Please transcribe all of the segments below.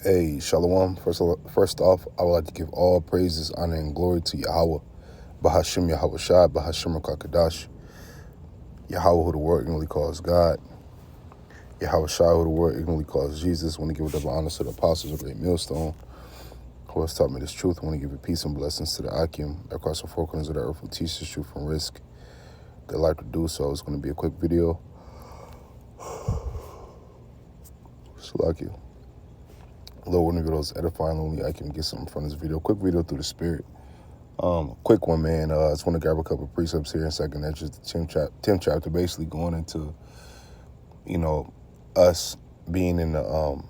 Hey, Shalom. First off, I would like to give all praises, honor, and glory to Yahweh, Bahashim Yahweh Shai, Bahashim Kakadash, Yahweh who the world ignorantly calls God, Yahweh Shai who the world ignorantly calls Jesus. I want to give a double honor to the apostles of the great millstone who has taught me this truth. I want to give a peace and blessings to the Akim across the four corners of the earth who teach this truth from risk. They like to do so. It's going to be a quick video. Salakia. Lord, one of those edifying, only I can get something from this video. Quick video through the spirit. Quick one, man. I just want to grab a couple of precepts here in a second. That's just the 10th chapter, basically going into, us being in the,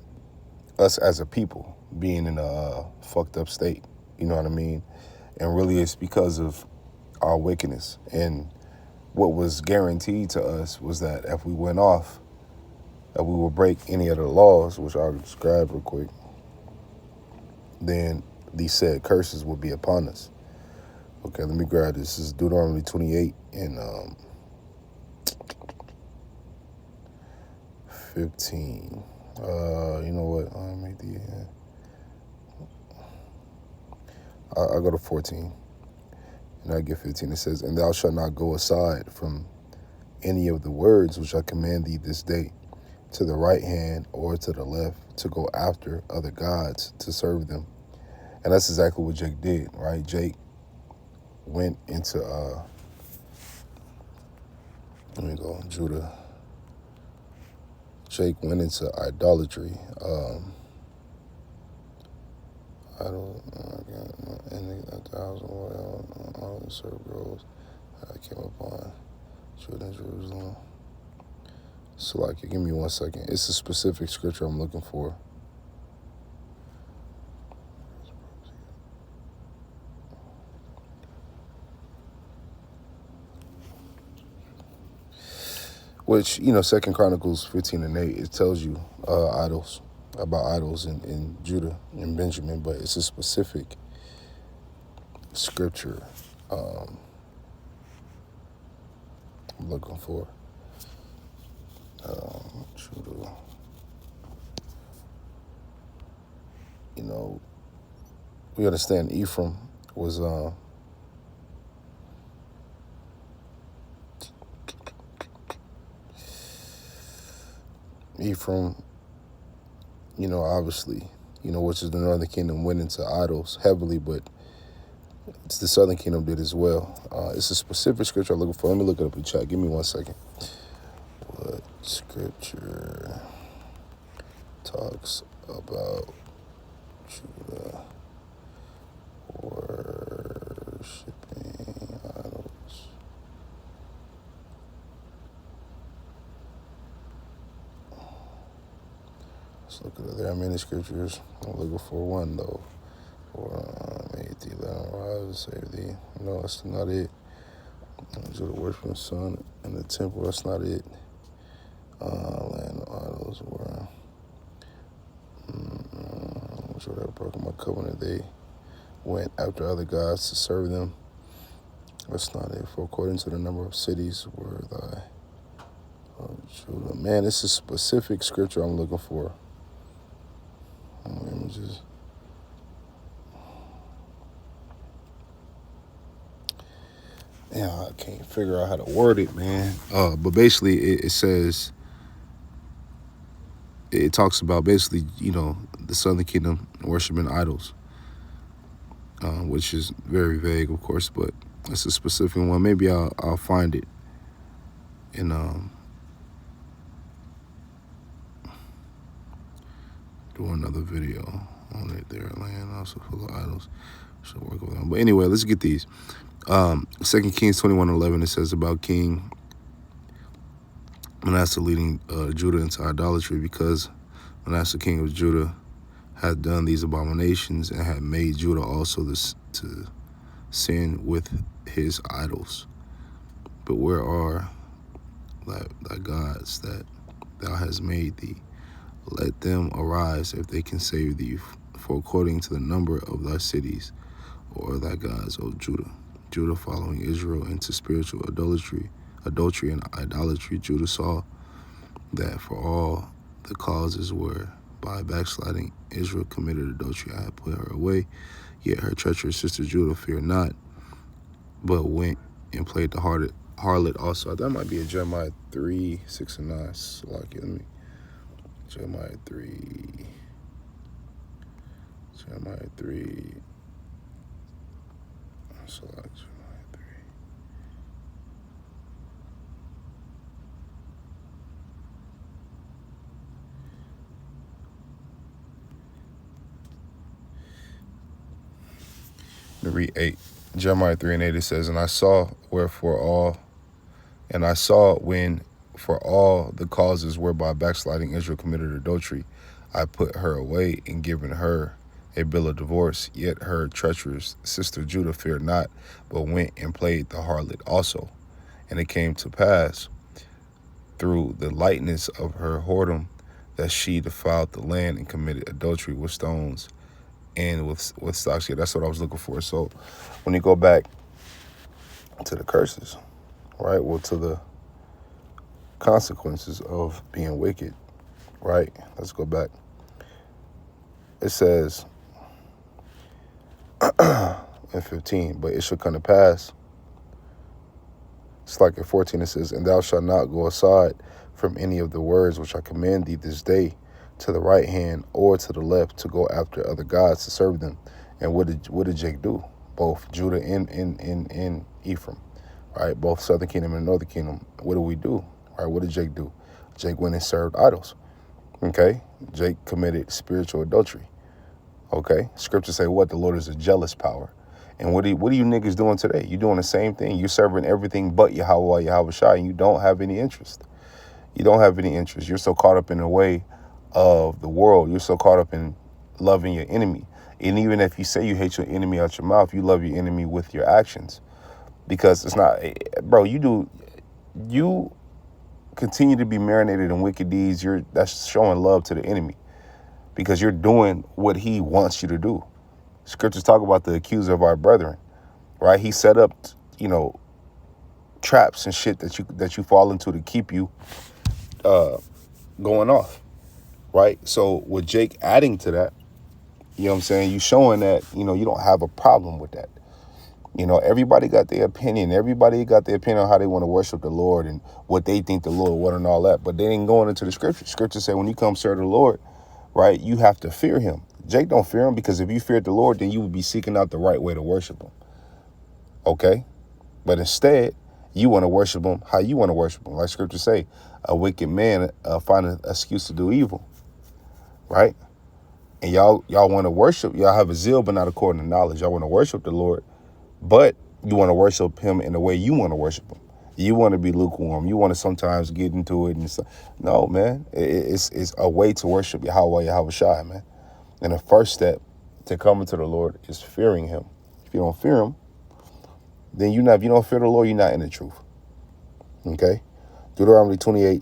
us as a people being in a fucked up state. You know what I mean? And really it's because of our wickedness. And what was guaranteed to us was that if we went off, that we would break any of the laws, which I'll describe real quick, then these said curses would be upon us. Okay, let me grab this. This is Deuteronomy 28 and 15. You know what? I'll make I'll go to 14. And I get 15. It says, "And thou shalt not go aside from any of the words which I command thee this day, to the right hand or to the left, to go after other gods to serve them." And that's exactly what Jake did, right? Jake went into, Judah. Jake went into idolatry. I don't serve groves I came upon Judah and Jerusalem. So, give me 1 second. It's a specific scripture I'm looking for. Which, 2 Chronicles 15 and 8, it tells you about idols in Judah and Benjamin, but it's a specific scripture I'm looking for. Judah. We understand Ephraim was obviously, which is the northern kingdom, went into idols heavily, but it's the southern kingdom did as well. It's a specific scripture I'm looking for. Let me look it up in chat. Give me 1 second. What scripture talks about Judah worshiping idols? Let's look at there are many scriptures. I'm looking for one though. For made thee, let him rise and save thee. No, that's not it. Judah worshiping the sun in the temple. That's not it. Land of idols were. So they broken my covenant. They went after other gods to serve them. That's not it. For according to the number of cities were thy Judah. Man, it's a specific scripture I'm looking for. Images. Yeah, I can't figure out how to word it, man. But basically, it says, it talks about basically, the southern kingdom worshiping idols, which is very vague, of course, but it's a specific one. Maybe I'll find it and do another video on it. Their land also full of idols. Should work with them. But anyway, let's get these. 2 Kings 21:11, it says about King Manasseh leading Judah into idolatry, because Manasseh king of Judah had done these abominations and had made Judah also to sin with his idols. But where are thy gods that thou hast made thee? Let them arise if they can save thee, for according to the number of thy cities, or thy gods, O Judah. Judah following Israel into spiritual adultery and idolatry. Judah saw that for all the causes were by backsliding Israel committed adultery. I had put her away, yet her treacherous sister Judah feared not, but went and played the harlot also. That might be a Jeremiah 3, 6 and 9. So like, let me, Jeremiah 3, so like, Jeremiah 3. Let me read 8. Jeremiah 3 and 8, it says, And I saw when for all the causes whereby backsliding Israel committed adultery, I put her away and given her a bill of divorce. Yet her treacherous sister Judah feared not, but went and played the harlot also. And it came to pass through the lightness of her whoredom that she defiled the land and committed adultery with stones and with stocks. Yeah, that's what I was looking for. So when you go back to the curses, right? Well, to the consequences of being wicked, right? Let's go back. It says in 15, but it shall come to pass. It's like in 14, it says, And thou shalt not go aside from any of the words which I command thee this day to the right hand or to the left to go after other gods to serve them. And what did Jake do? Both Judah and Ephraim, right? Both southern kingdom and northern kingdom. What do we do? Right? What did Jake do? Jake went and served idols. Okay? Jake committed spiritual adultery. Okay? Scriptures say what? The Lord is a jealous power. And what are you niggas doing today? You're doing the same thing. You're serving everything but Yahweh Shai, and you don't have any interest. You don't have any interest. You're so caught up in the way of the world. You're so caught up in loving your enemy. And even if you say you hate your enemy out your mouth, you love your enemy with your actions. Because it's not, bro, you continue to be marinated in wicked deeds. That's showing love to the enemy because you're doing what he wants you to do. Scriptures talk about the accuser of our brethren, right? He set up, traps and shit that you fall into to keep you going off, right? So with Jake adding to that, you know what I'm saying? You showing that, you don't have a problem with that. Everybody got their opinion. Everybody got their opinion on how they want to worship the Lord and what they think the Lord would and all that. But they ain't going into the scripture. Scripture say when you come serve the Lord, right, you have to fear him. Jake don't fear him because if you feared the Lord, then you would be seeking out the right way to worship him. Okay? But instead, you want to worship him how you want to worship him. Like scripture say, a wicked man find an excuse to do evil. Right? And y'all want to worship. Y'all have a zeal, but not according to knowledge. Y'all want to worship the Lord, but you want to worship him in the way you want to worship him. You want to be lukewarm. You want to sometimes get into it. And no, man. It's a way to worship Yahweh Shai, man. And the first step to coming to the Lord is fearing him. If you don't fear him, then if you don't fear the Lord, you're not in the truth. Okay? Deuteronomy 28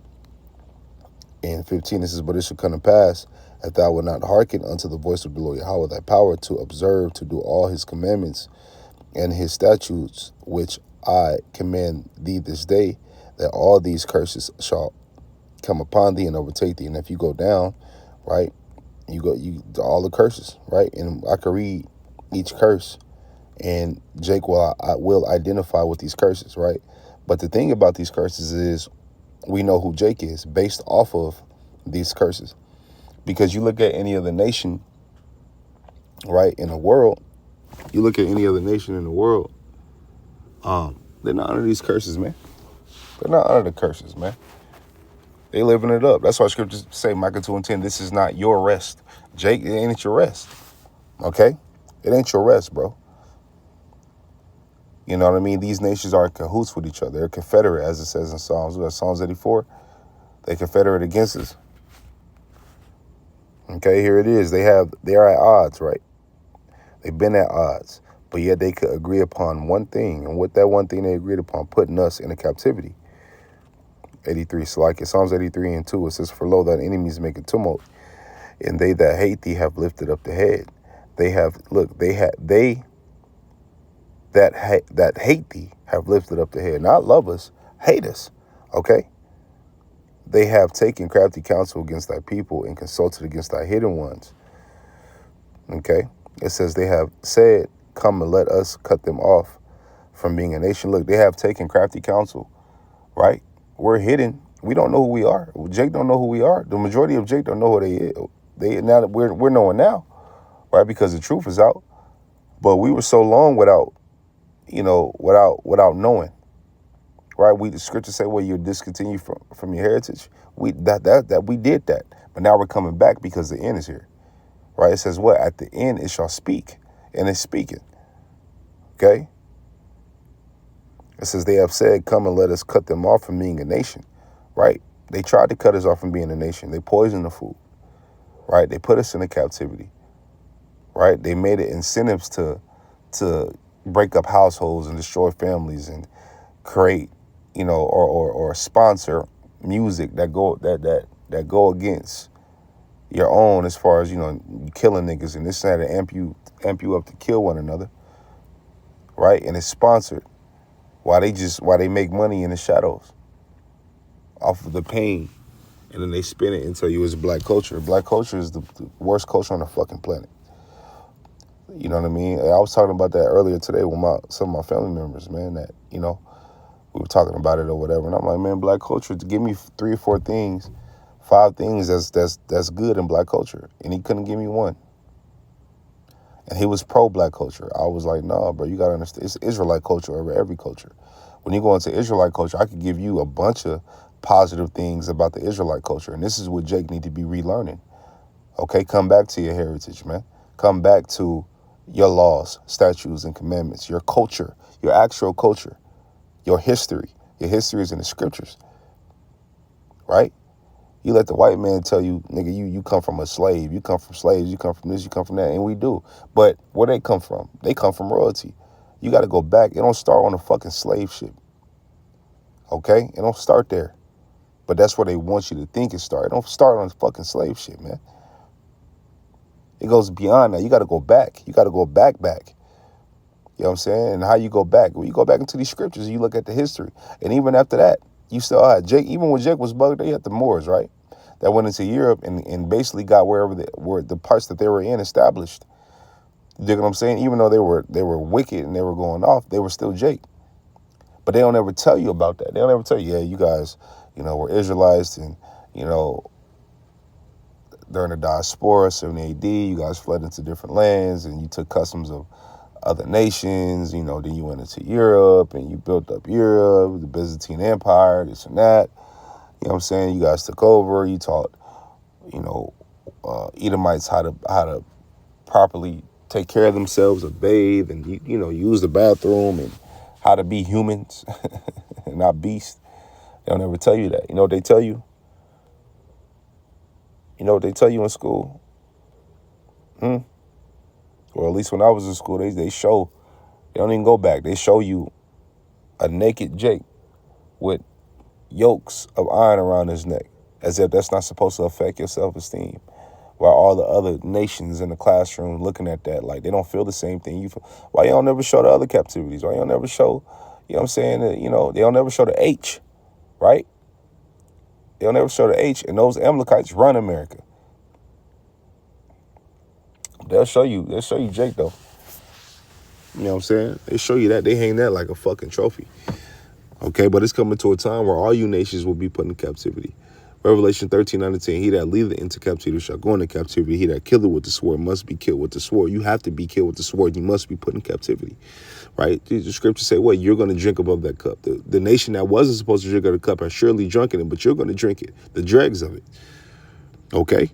and 15, it says, But it shall come to pass, if thou wilt not hearken unto the voice of the Lord Yahweh, thy power to observe, to do all his commandments and his statutes, which I command thee this day, that all these curses shall come upon thee and overtake thee. And if you go down, right, you all the curses, right? And I could read each curse, and Jake will identify with these curses, right? But the thing about these curses is we know who Jake is based off of these curses. Because you look at any other nation, right, in the world, they're not under these curses, man. They're not under the curses, man. They living it up. That's why scriptures say, Micah 2 and 10, this is not your rest. Jake, it ain't your rest. Okay? It ain't your rest, bro. You know what I mean? These nations are in cahoots with each other. They're confederate, as it says in Psalms. Psalms 84. They confederate against us. Okay, here it is. They are at odds, right? They've been at odds. But yet they could agree upon one thing. And with that one thing they agreed upon, putting us into captivity. 83, so like in Psalms 83 and 2, it says, For lo, thine enemies make a tumult, and they that hate thee have lifted up the head. They that hate thee have lifted up the head. Not love us, hate us. Okay? they have taken crafty counsel against thy people and consulted against thy hidden ones. Okay? It says they have said, come and let us cut them off from being a nation. Look, they have taken crafty counsel, right? We're hidden. We don't know who we are. Jake don't know who we are. The majority of Jake don't know who they is. Now that we're knowing now, right? Because the truth is out. But we were so long without knowing. Right? The scriptures say, well, you're discontinued from your heritage. We did that. But now we're coming back because the end is here. Right? It says what? At the end it shall speak. And it's speaking. Okay? It says they have said, come and let us cut them off from being a nation. Right? They tried to cut us off from being a nation. They poisoned the food. Right? They put us into captivity. Right? They made it incentives to break up households and destroy families and create, or sponsor music that go against your own, as far as, killing niggas and this and that, and amp you up to kill one another. Right? And it's sponsored while they make money in the shadows off of the pain. And then they spin it and tell you it's black culture. Black culture is the worst culture on the fucking planet. You know what I mean? I was talking about that earlier today with some of my family members, man, that, we were talking about it or whatever. And I'm like, man, black culture, to give me 3 or 4 things, 5 things that's good in black culture. And he couldn't give me one. And he was pro-black culture. I was like, nah, bro, you got to understand, it's Israelite culture over every culture. When you go into Israelite culture, I could give you a bunch of positive things about the Israelite culture. And this is what Jake need to be relearning. Okay, come back to your heritage, man. Come back to your laws, statutes, and commandments, your culture, your actual culture, your history. Your history is in the scriptures, right? You let the white man tell you, nigga, you come from a slave, you come from slaves, you come from this, you come from that, and we do. But where they come from? They come from royalty. You got to go back. It don't start on a fucking slave ship, okay? It don't start there. But that's where they want you to think it started. It don't start on fucking slave shit, man. It goes beyond that. You got to go back. You got to go back. You know what I'm saying? And how you go back? Well, you go back into these scriptures and you look at the history. And even after that, you still had Jake. Even when Jake was bugged, they had the Moors, right? That went into Europe and basically got where the parts that they were in established. You dig what I'm saying? Even though they were wicked and they were going off, they were still Jake. But they don't ever tell you about that. They don't ever tell you, yeah, you guys, were Israelites and, during the diaspora, 70 AD, you guys fled into different lands and you took customs of other nations, then you went into Europe and you built up Europe, the Byzantine Empire, this and that. You know what I'm saying? You guys took over, you taught, Edomites how to properly take care of themselves and bathe and, use the bathroom and how to be humans and not beasts. They don't ever tell you that. You know what they tell you? You know what they tell you in school? Or at least when I was in school, they show, they don't even go back. They show you a naked Jake with yokes of iron around his neck, as if that's not supposed to affect your self-esteem. While all the other nations in the classroom looking at that, like they don't feel the same thing you feel. Why you don't never show the other captivities? Why you don't never show, you know what I'm saying? They don't never show the H, right? They'll never show the H, and those Amalekites run America. They'll show you Jake, though. You know what I'm saying? They show you that. They hang that like a fucking trophy. Okay, but it's coming to a time where all you nations will be put in captivity. Revelation 13:9-10, he that leadeth into captivity shall go into captivity. He that killeth with the sword must be killed with the sword. You have to be killed with the sword. You must be put in captivity, right? The scriptures say, what? You're going to drink above that cup. The nation that wasn't supposed to drink of the cup has surely drunken it, but you're going to drink it, the dregs of it, okay?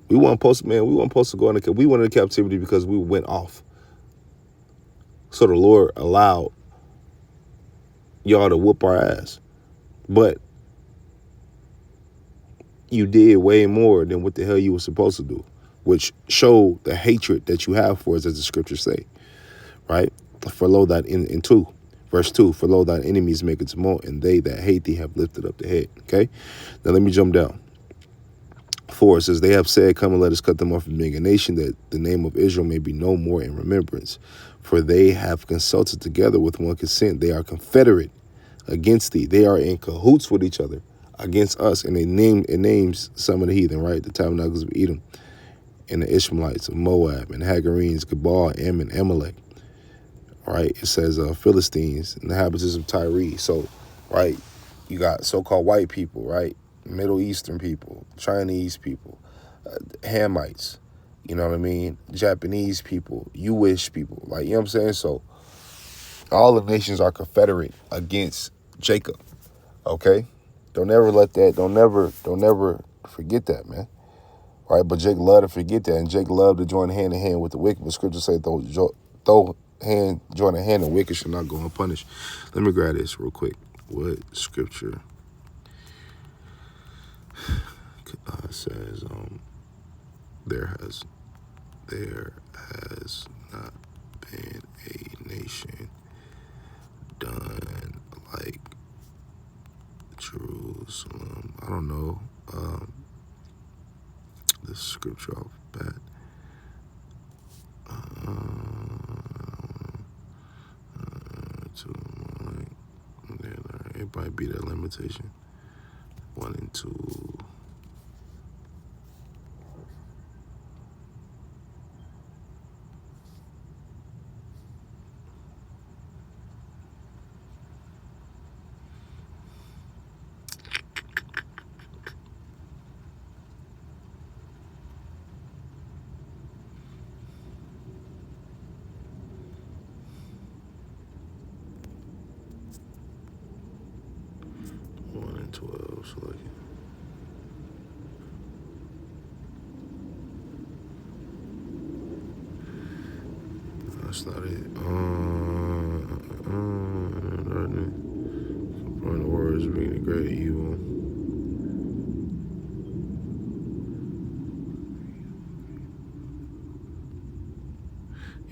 We weren't supposed to go into, we went into captivity because we went off. So the Lord allowed y'all to whoop our ass. But you did way more than what the hell you were supposed to do, which showed the hatred that you have for us, as the scriptures say, right? For lo that in 2, verse 2, for lo thine enemies make a tumult, and they that hate thee have lifted up the head, okay? Now let me jump down. 4, it says, they have said, come and let us cut them off from being a nation, that the name of Israel may be no more in remembrance. For they have consulted together with one consent. They are confederate against thee. They are in cahoots with each other against us. And it names some of the heathen, right? The tabernacles of Edom, and the Ishmaelites of Moab, and Hagarenes, Gebal, Ammon, Amalek, right? It says Philistines, and the inhabitants of Tyre. So, right, you got so-called white people, right? Middle Eastern people, Chinese people, Hamites, you know what I mean? Japanese people, Jewish people, like, you know what I'm saying? So all the nations are confederate against Jacob, okay? Don't ever forget that, man. Right? But Jake loved to forget that, and Jake loved to join hand in hand with the wicked. But scripture say, join a hand, the wicked shall not go unpunished. Let me grab this real quick. What scripture says, there has not been a nation done like Jerusalem. I don't know the scripture off bat. It might be that limitation. 1 and 2. So like, that's not it. From the words being a great evil.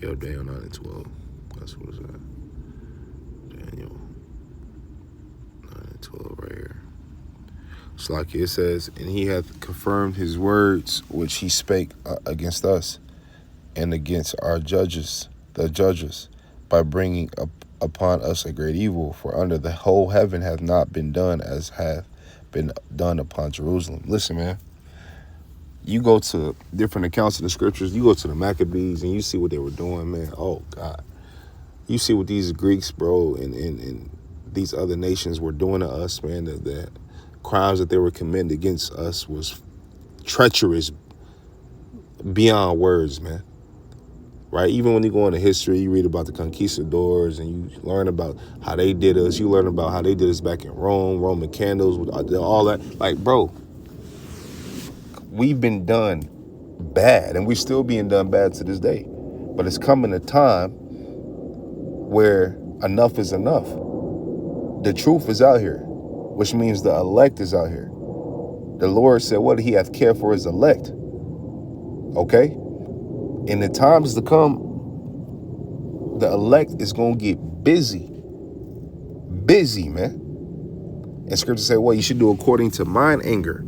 Yo, Daniel 9 and 12. That's what it's at. Daniel 9 and 12 right here. It's like it says, and he hath confirmed his words which he spake against us and against our judges, the judges, by bringing up upon us a great evil. For under the whole heaven hath not been done as hath been done upon Jerusalem. Listen, man. You go to different accounts of the scriptures. You go to the Maccabees and you see what they were doing, man. Oh, God. You see what these Greeks, bro, and these other nations were doing to us, man. The crimes that they were committing against us was treacherous beyond words, man. Right? Even when you go into history, you read about the conquistadors and you learn about how they did us. You learn about how they did us back in Rome, Roman candles, with all that. Like, bro, we've been done bad, and we're still being done bad to this day. But it's coming a time where enough is enough. The truth is out here, which means the elect is out here. The Lord said, what he hath cared for his elect. Okay? In the times to come, the elect is going to get busy. Busy, man. And scripture say, well, you should do according to mine anger.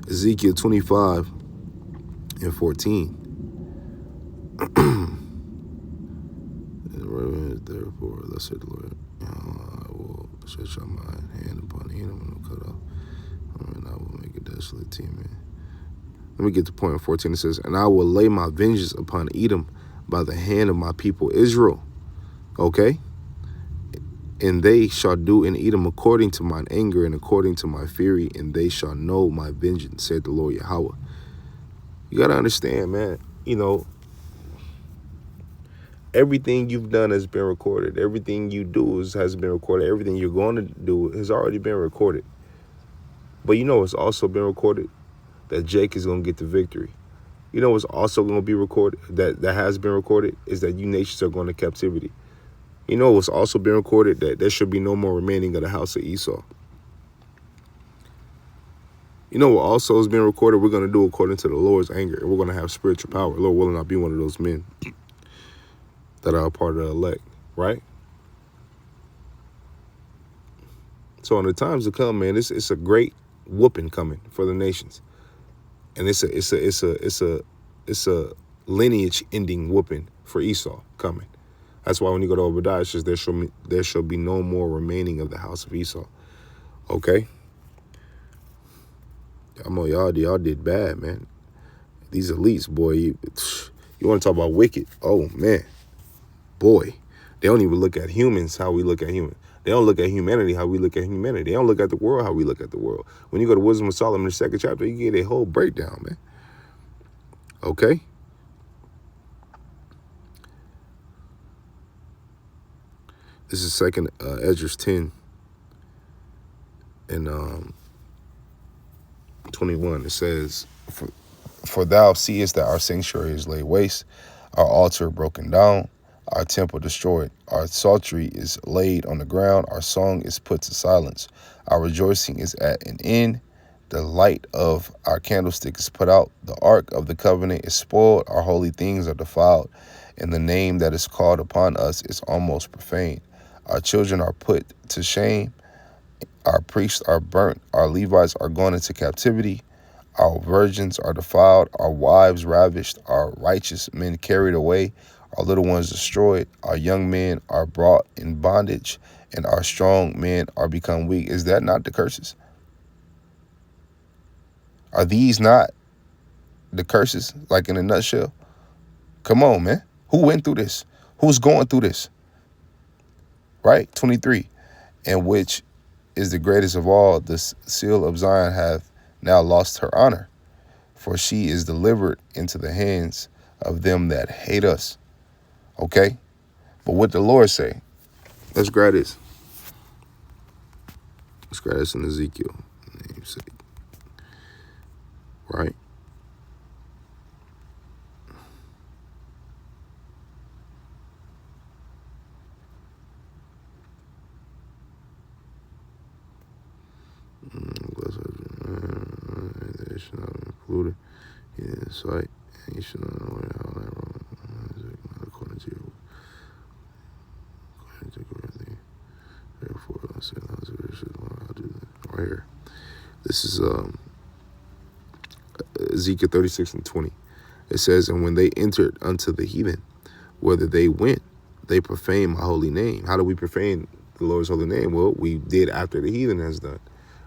Ezekiel 25 and 14. Therefore, thus said the Lord, I will stretch out my hand upon Edom and cut off, and I will make a desolate team. Let me get to point 14. It says, and I will lay my vengeance upon Edom by the hand of my people Israel. Okay? And they shall do in Edom according to mine anger and according to my fury, and they shall know my vengeance, said the Lord Yahweh. You got to understand, man, you know, everything you've done has been recorded. Everything you do has been recorded. Everything you're going to do has already been recorded. But you know it's also been recorded? That Jake is going to get the victory. You know what's also going to be recorded, that has been recorded, is that you nations are going to captivity. You know what's also been recorded, that there should be no more remaining of the house of Esau. You know what also has been recorded? We're going to do according to the Lord's anger, and we're going to have spiritual power. Lord willing, I'll be one of those men that are a part of the elect, right? So in the times to come, man, it's a great whooping coming for the nations. And it's a lineage ending whooping for Esau coming. That's why when you go to Obadiah, it says there shall be no more remaining of the house of Esau. Okay? Y'all did bad, man. These elites, boy, you want to talk about wicked? Oh, man. Boy, they don't even look at humans how we look at humans. They don't look at humanity how we look at humanity. They don't look at the world how we look at the world. When you go to Wisdom of Solomon, the 2nd chapter, you get a whole breakdown, man. Okay? This is 2nd Esdras 10 and 21. It says, For thou seest that our sanctuary is laid waste, our altar broken down, our temple destroyed, our psaltery is laid on the ground, our song is put to silence, our rejoicing is at an end, the light of our candlestick is put out, the ark of the covenant is spoiled, our holy things are defiled, and the name that is called upon us is almost profaned. Our children are put to shame, our priests are burnt, our Levites are gone into captivity, our virgins are defiled, our wives ravished, our righteous men carried away, our little ones destroyed, our young men are brought in bondage, and our strong men are become weak. Is that not the curses? Are these not the curses, like in a nutshell? Come on, man. Who went through this? Who's going through this? Right? 23. And which is the greatest of all, the seal of Zion hath now lost her honor, for she is delivered into the hands of them that hate us. Okay? But what the Lord say? Let's grab this. Let's grab this in Ezekiel. Namesake. Right? They should not be included in sight, and you should not know how that wrong. According to you. Therefore, I say, I'll do that. Right here. This is Ezekiel 36 and 20. It says, and when they entered unto the heathen, whether they went, they profaned my holy name. How do we profane the Lord's holy name? Well, we did after the heathen has done.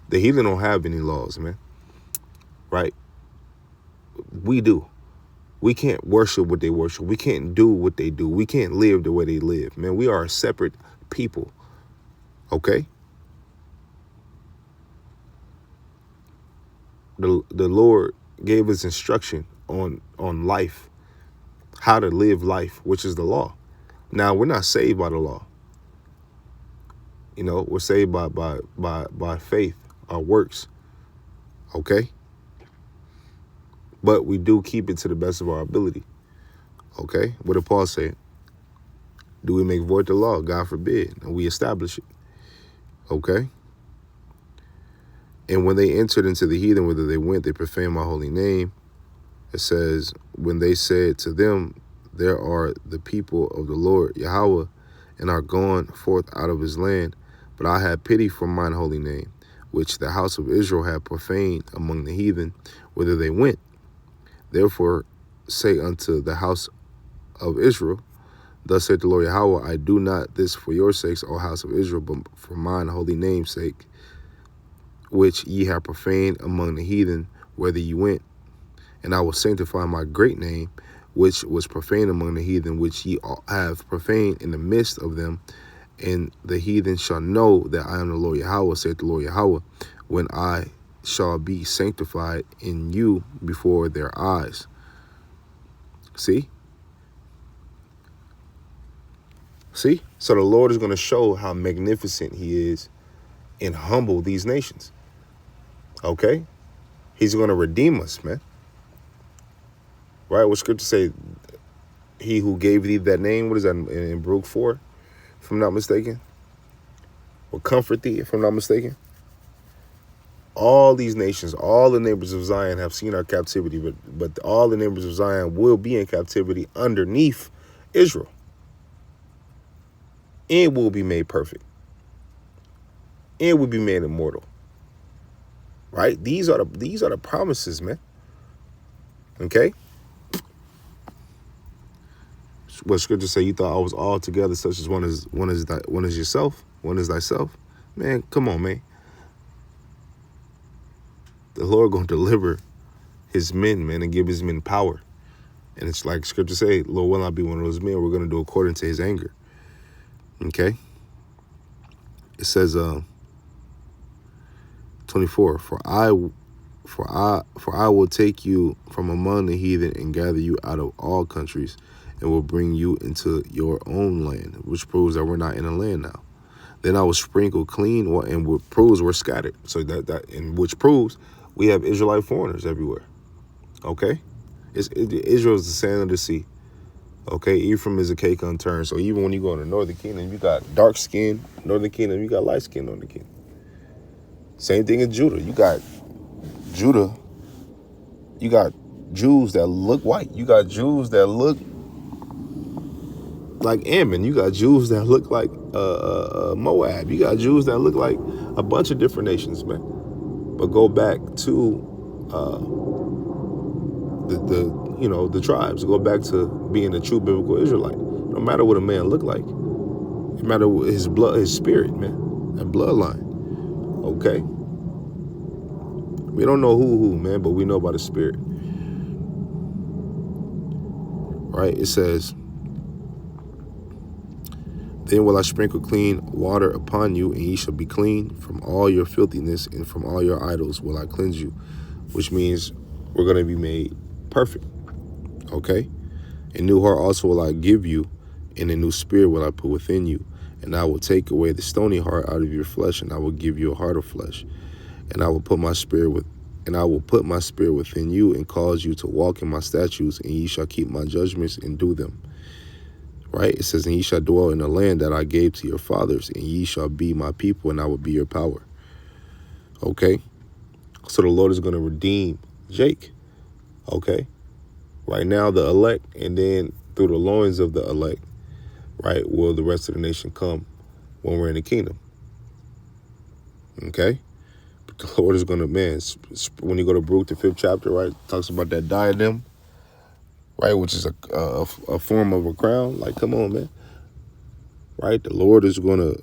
The heathen don't have any laws, man. Right? We do. We can't worship what they worship. We can't do what they do. We can't live the way they live. Man, we are a separate people. Okay? The Lord gave us instruction on life, how to live life, which is the law. Now, we're not saved by the law. You know, we're saved by faith, our works. Okay? But we do keep it to the best of our ability. Okay? What did Paul say? Do we make void the law? God forbid. And we establish it. Okay? And when they entered into the heathen, whether they went, they profaned my holy name. It says, when they said to them, there are the people of the Lord Yahweh, and are gone forth out of his land. But I had pity for mine holy name, which the house of Israel had profaned among the heathen, whither they went. Therefore say unto the house of Israel, thus saith the Lord Yahweh, I do not this for your sakes, O house of Israel, but for mine holy name's sake, which ye have profaned among the heathen, whither ye went. And I will sanctify my great name, which was profaned among the heathen, which ye have profaned in the midst of them. And the heathen shall know that I am the Lord Yahweh, saith the Lord Yahweh, when I shall be sanctified in you before their eyes. See? See? So the Lord is going to show how magnificent he is and humble these nations. Okay? He's going to redeem us, man. Right? What scripture say? He who gave thee that name, what is that in Baruch 4, if I'm not mistaken? Will comfort thee, if I'm not mistaken. All these nations, all the neighbors of Zion have seen our captivity, but all the neighbors of Zion will be in captivity underneath Israel. And will be made perfect. And will be made immortal. Right? These are the promises, man. Okay? what scripture say? You thought I was all together, such as one is yourself, one is thyself. Man, come on, man. The Lord gonna deliver his men, man, and give his men power. And it's like scripture say, Lord will not be one of those men. We're gonna do according to his anger. Okay. It says 24, for I will take you from among the heathen and gather you out of all countries and will bring you into your own land, which proves that we're not in a land now. Then I will sprinkle clean, and what proves we're scattered. So and which proves we have Israelite foreigners everywhere. Okay? Israel is the sand of the sea. Okay? Ephraim is a cake unturned. So even when you go in the northern kingdom, you got dark skin northern kingdom, you got light skin northern kingdom. Same thing in Judah. You got Judah, you got Jews that look white. You got Jews that look like Ammon. You got Jews that look like Moab. You got Jews that look like a bunch of different nations, man. But go back to the tribes. Go back to being a true biblical Israelite. No matter what a man look like, no matter his blood, his spirit, man, that bloodline. Okay. We don't know who, man, but we know about the spirit. Right? It says, then will I sprinkle clean water upon you, and ye shall be clean. From all your filthiness and from all your idols will I cleanse you. Which means we're going to be made perfect. Okay? A new heart also will I give you, and a new spirit will I put within you. And I will take away the stony heart out of your flesh, and I will give you a heart of flesh. And I will put my spirit within you, and cause you to walk in my statutes, and ye shall keep my judgments and do them. Right? It says, and ye shall dwell in the land that I gave to your fathers, and ye shall be my people, and I will be your power. Okay? So the Lord is going to redeem Jake. Okay? Right now, the elect, and then through the loins of the elect, right, will the rest of the nation come when we're in the kingdom. Okay? But the Lord is going to, man, when you go to Baruch, the 5th chapter, right, talks about that diadem, right, which is a form of a crown. Like, come on, man. Right? The Lord is gonna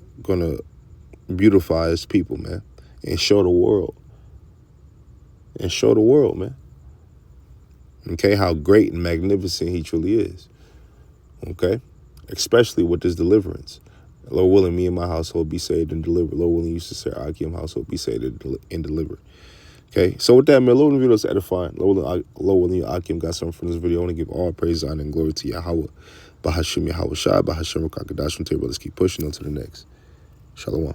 beautify his people, man, and show the world. Man. Okay, how great and magnificent he truly is. Okay? Especially with this deliverance. Lord willing, me and my household be saved and delivered. Lord willing, you Sister Akim household be saved and delivered. Okay, so with that, man, Lord, the video is edifying. Lord willing, Akim got something from this video. I want to give all praise, honor, and glory to Yahweh. Bahashim Yahweh Shai, Bahashim Rakakadash. Let's keep pushing on to the next. Shalom.